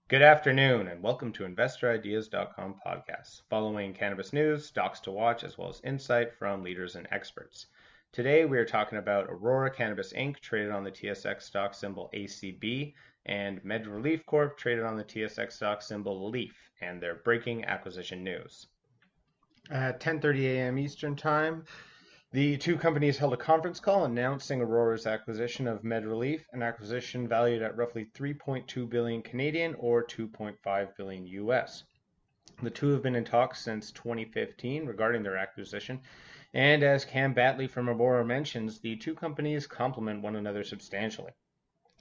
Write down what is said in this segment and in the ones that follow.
Good afternoon and welcome to InvestorIdeas.com podcast, following cannabis news, stocks to watch, as well as insight from leaders and experts. Today we are talking about Aurora Cannabis Inc., traded on the TSX stock symbol ACB, and MedReleaf Corp., traded on the TSX stock symbol LEAF, and their breaking acquisition news. At 10:30 a.m. Eastern Time, the two companies held a conference call announcing Aurora's acquisition of MedReleaf, an acquisition valued at roughly 3.2 billion Canadian or 2.5 billion US. The two have been in talks since 2015 regarding their acquisition, and as Cam Batley from Aurora mentions, the two companies complement one another substantially.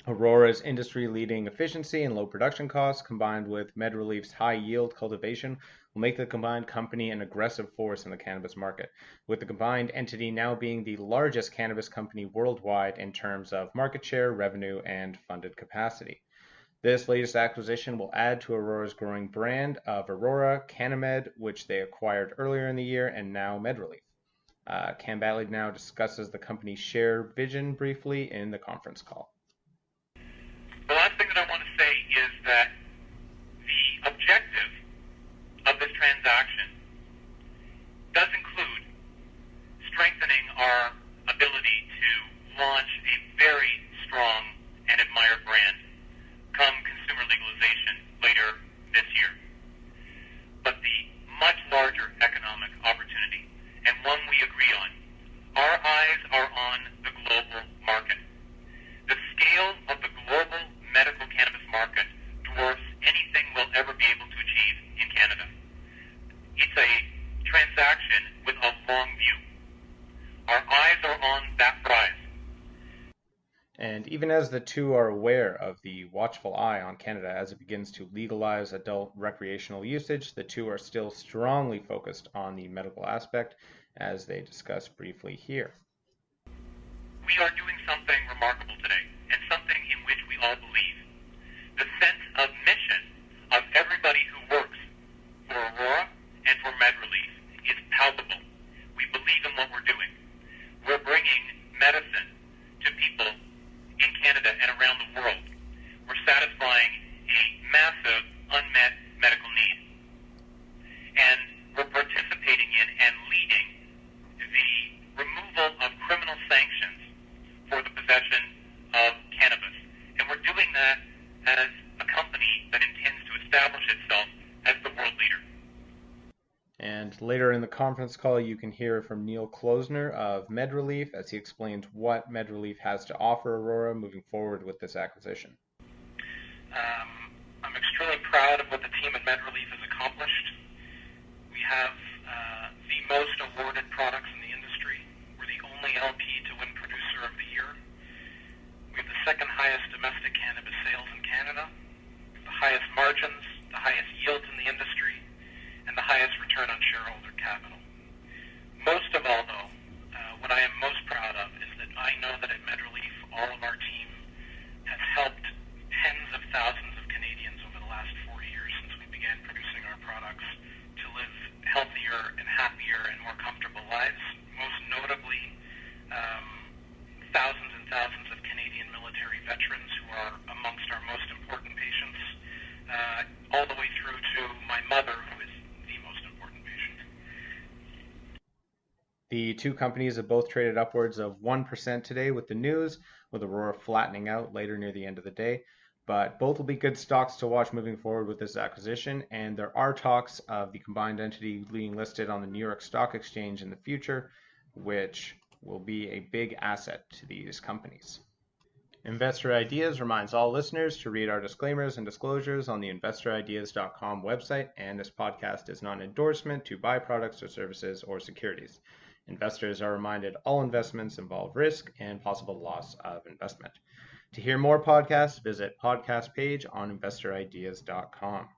Aurora's industry-leading efficiency and low production costs, combined with MedReleaf's high-yield cultivation, will make the combined company an aggressive force in the cannabis market, with the combined entity now being the largest cannabis company worldwide in terms of market share, revenue, and funded capacity. This latest acquisition will add to Aurora's growing brand of Aurora Cannabis, which they acquired earlier in the year, and now MedReleaf. Cam Batley now discusses the company's share vision briefly in the conference call. The last thing that I want to say is that the objective of this transaction does include strengthening our ability to launch a very strong and admired brand come consumer legalization later this year. But the much larger economic opportunity, and one we agree on, our eyes are on the global market. The scale of the global medical cannabis market dwarfs anything we'll ever be able to achieve in Canada. It's a transaction with a long view. Our eyes are on that prize. And even as the two are aware of the watchful eye on Canada as it begins to legalize adult recreational usage, the two are still strongly focused on the medical aspect, as they discuss briefly here. We are doing something remarkable today, and something in which we all believe. The sense of mission of everybody who works for Aurora and for MedReleaf is palpable. We believe in what we're doing. We're bringing medicine to people in Canada and around the world. We're satisfying a massive unmet medical need. And we're participating in and leading the removal of criminal sanctions for the possession of cannabis. And we're doing that as a company that intends to establish itself as the world leader. And later in the conference call, you can hear from Neil Klosner of MedReleaf as he explains what MedReleaf has to offer Aurora moving forward with this acquisition. I'm extremely proud of what the team at MedReleaf has accomplished. We have the most awarded products in the industry. We're the only LP to win Producer of the Year. We have the second highest domestic cannabis sales in Canada, the highest margins, the highest yields in the industry, and the highest return on shareholder capital. Most of all, though, what I am most proud of is that I know that at MedReleaf, all of our team has helped tens of thousands of Canadians over the last 4 years since we began producing our products to live healthier and happier and more comfortable lives. Most notably, thousands and thousands of Canadian military veterans who are amongst our most important patients, all the way through to my mother, who is the most important patient. The two companies have both traded upwards of 1% today with the news, with Aurora flattening out later near the end of the day. But both will be good stocks to watch moving forward with this acquisition, and there are talks of the combined entity being listed on the New York Stock Exchange in the future, which will be a big asset to these companies. Investor Ideas reminds all listeners to read our disclaimers and disclosures on the InvestorIdeas.com website, and this podcast is not an endorsement to buy products or services or securities. Investors are reminded all investments involve risk and possible loss of investment. To hear more podcasts, visit podcast page on InvestorIdeas.com.